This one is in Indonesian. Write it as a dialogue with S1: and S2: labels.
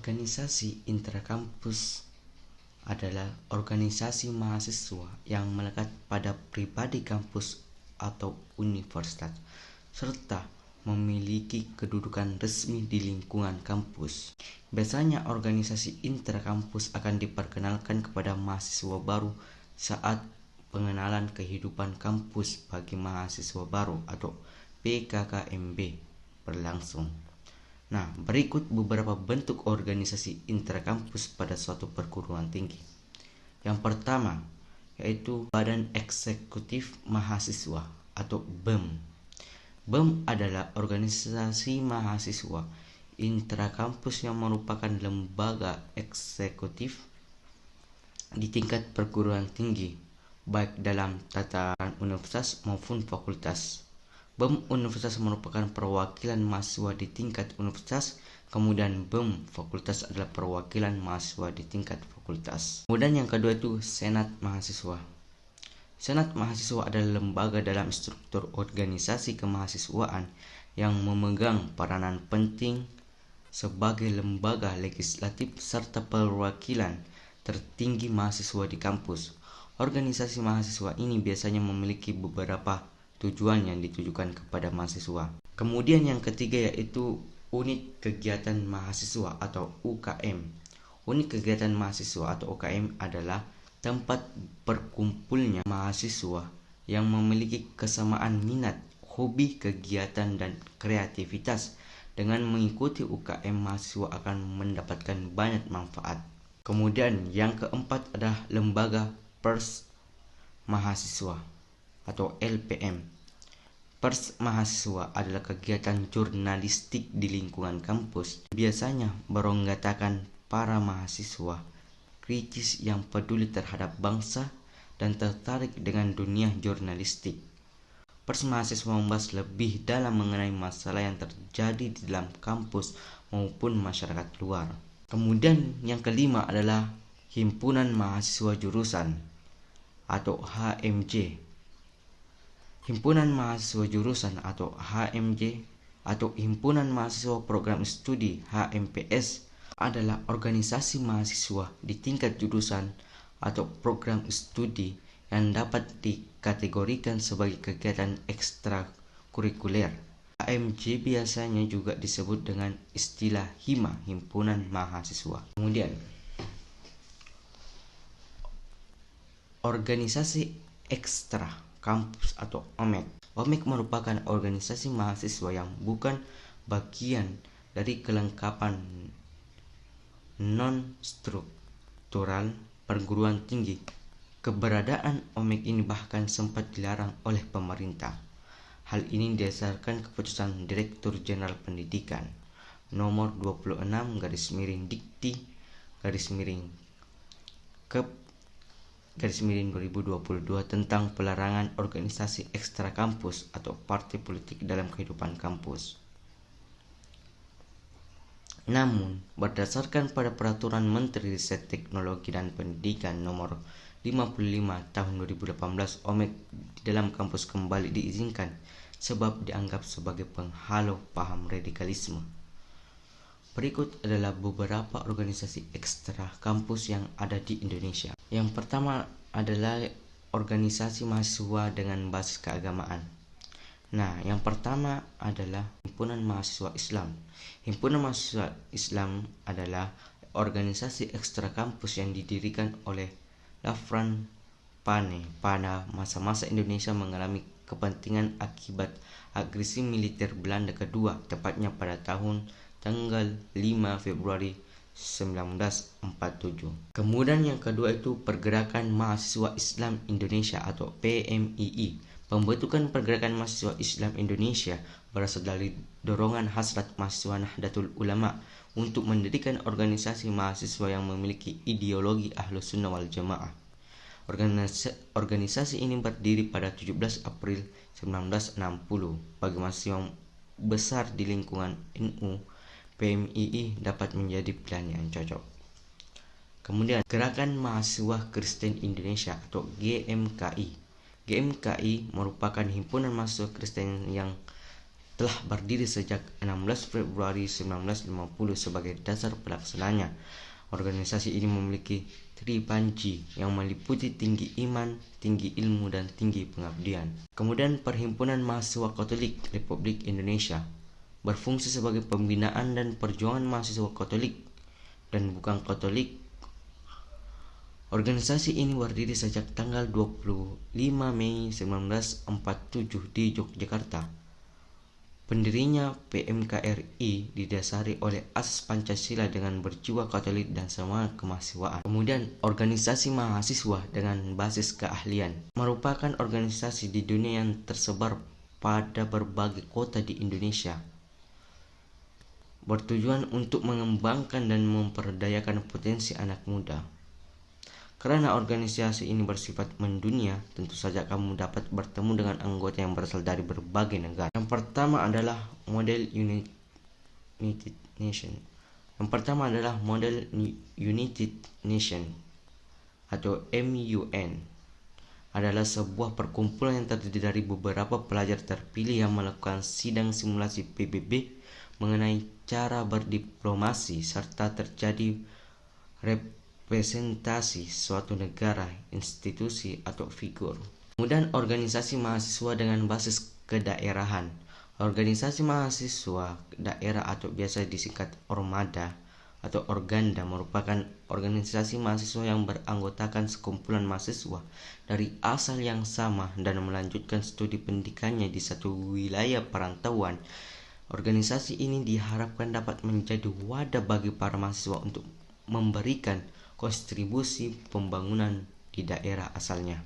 S1: Organisasi intrakampus adalah organisasi mahasiswa yang melekat pada pribadi kampus atau universitas, serta memiliki kedudukan resmi di lingkungan kampus. Biasanya organisasi intrakampus akan diperkenalkan kepada mahasiswa baru saat pengenalan kehidupan kampus bagi mahasiswa baru atau PKKMB berlangsung. Nah, berikut beberapa bentuk organisasi intrakampus pada suatu perguruan tinggi. Yang pertama, yaitu Badan Eksekutif Mahasiswa atau BEM. BEM adalah organisasi mahasiswa intrakampus yang merupakan lembaga eksekutif di tingkat perguruan tinggi, baik dalam tataran universitas maupun fakultas. BEM universitas merupakan perwakilan mahasiswa di tingkat universitas, kemudian BEM fakultas adalah perwakilan mahasiswa di tingkat fakultas. Kemudian yang kedua itu Senat Mahasiswa. Senat Mahasiswa adalah lembaga dalam struktur organisasi kemahasiswaan yang memegang peranan penting sebagai lembaga legislatif serta perwakilan tertinggi mahasiswa di kampus. Organisasi mahasiswa ini biasanya memiliki beberapa tujuan yang ditujukan kepada mahasiswa. Kemudian yang ketiga yaitu Unit Kegiatan Mahasiswa atau UKM. Unit Kegiatan Mahasiswa atau UKM adalah tempat berkumpulnya mahasiswa yang memiliki kesamaan minat, hobi, kegiatan, dan kreativitas. Dengan mengikuti UKM, mahasiswa akan mendapatkan banyak manfaat. Kemudian yang keempat adalah Lembaga Pers Mahasiswa atau LPM. Pers Mahasiswa adalah kegiatan jurnalistik di lingkungan kampus. Biasanya beranggotakan para mahasiswa kritis yang peduli terhadap bangsa dan tertarik dengan dunia jurnalistik. Pers Mahasiswa membahas lebih dalam mengenai masalah yang terjadi di dalam kampus maupun masyarakat luar. Kemudian yang kelima adalah Himpunan Mahasiswa Jurusan atau HMJ. Himpunan Mahasiswa Jurusan atau HMJ atau Himpunan Mahasiswa Program Studi HMPS adalah organisasi mahasiswa di tingkat jurusan atau program studi yang dapat dikategorikan sebagai kegiatan ekstrakurikuler. HMJ biasanya juga disebut dengan istilah HIMA, Himpunan Mahasiswa. Kemudian, organisasi ekstra kampus atau OMEK. OMEK merupakan organisasi mahasiswa yang bukan bagian dari kelengkapan non-struktural perguruan tinggi. Keberadaan OMEK ini bahkan sempat dilarang oleh pemerintah. Hal ini didasarkan keputusan Direktur Jenderal Pendidikan nomor 26/Kep/2022 tentang pelarangan organisasi ekstra kampus atau partai politik dalam kehidupan kampus. Namun, berdasarkan pada Peraturan Menteri Riset Teknologi dan Pendidikan nomor 55 tahun 2018, OMEK di dalam kampus kembali diizinkan sebab dianggap sebagai penghalau paham radikalisme. Berikut adalah beberapa organisasi ekstra kampus yang ada di Indonesia. Yang pertama adalah organisasi mahasiswa dengan basis keagamaan. Nah, yang pertama adalah Himpunan Mahasiswa Islam. Himpunan Mahasiswa Islam adalah organisasi ekstra kampus yang didirikan oleh Lafran Pane pada masa-masa Indonesia mengalami kepentingan akibat agresi militer Belanda kedua, tepatnya pada tanggal 5 Februari 1947. Kemudian yang kedua itu Pergerakan Mahasiswa Islam Indonesia atau PMII. Pembentukan Pergerakan Mahasiswa Islam Indonesia berasal dari dorongan hasrat mahasiswa Nahdlatul Ulama untuk mendirikan organisasi mahasiswa yang memiliki ideologi Ahlus Sunnah wal Jamaah. Organisasi ini berdiri pada 17 April 1960. Bagi mahasiswa yang besar di lingkungan NU, PMII dapat menjadi pilihan yang cocok. Kemudian Gerakan Mahasiswa Kristen Indonesia atau GMKI. GMKI merupakan himpunan mahasiswa Kristen yang telah berdiri sejak 16 Februari 1950 sebagai dasar pelaksananya. Organisasi ini memiliki tripanji yang meliputi tinggi iman, tinggi ilmu, dan tinggi pengabdian. Kemudian Perhimpunan Mahasiswa Katolik Republik Indonesia berfungsi sebagai pembinaan dan perjuangan mahasiswa Katolik dan bukan Katolik. Organisasi ini berdiri sejak tanggal 25 Mei 1947 di Yogyakarta. Pendirinya PMKRI didasari oleh asas Pancasila dengan berjiwa Katolik dan semangat kemahasiswaan. Kemudian organisasi mahasiswa dengan basis keahlian merupakan organisasi di dunia yang tersebar pada berbagai kota di Indonesia, bertujuan untuk mengembangkan dan memperdayakan potensi anak muda. Karena organisasi ini bersifat mendunia, tentu saja kamu dapat bertemu dengan anggota yang berasal dari berbagai negara. Yang pertama adalah model United Nation atau MUN. Adalah sebuah perkumpulan yang terdiri dari beberapa pelajar terpilih yang melakukan sidang simulasi PBB mengenai cara berdiplomasi serta terjadi representasi suatu negara, institusi, atau figur. Kemudian organisasi mahasiswa dengan basis kedaerahan. Organisasi mahasiswa daerah atau biasa disingkat Ormada atau Organda merupakan organisasi mahasiswa yang beranggotakan sekumpulan mahasiswa dari asal yang sama dan melanjutkan studi pendidikannya di satu wilayah perantauan. Organisasi ini diharapkan dapat menjadi wadah bagi para mahasiswa untuk memberikan kontribusi pembangunan di daerah asalnya.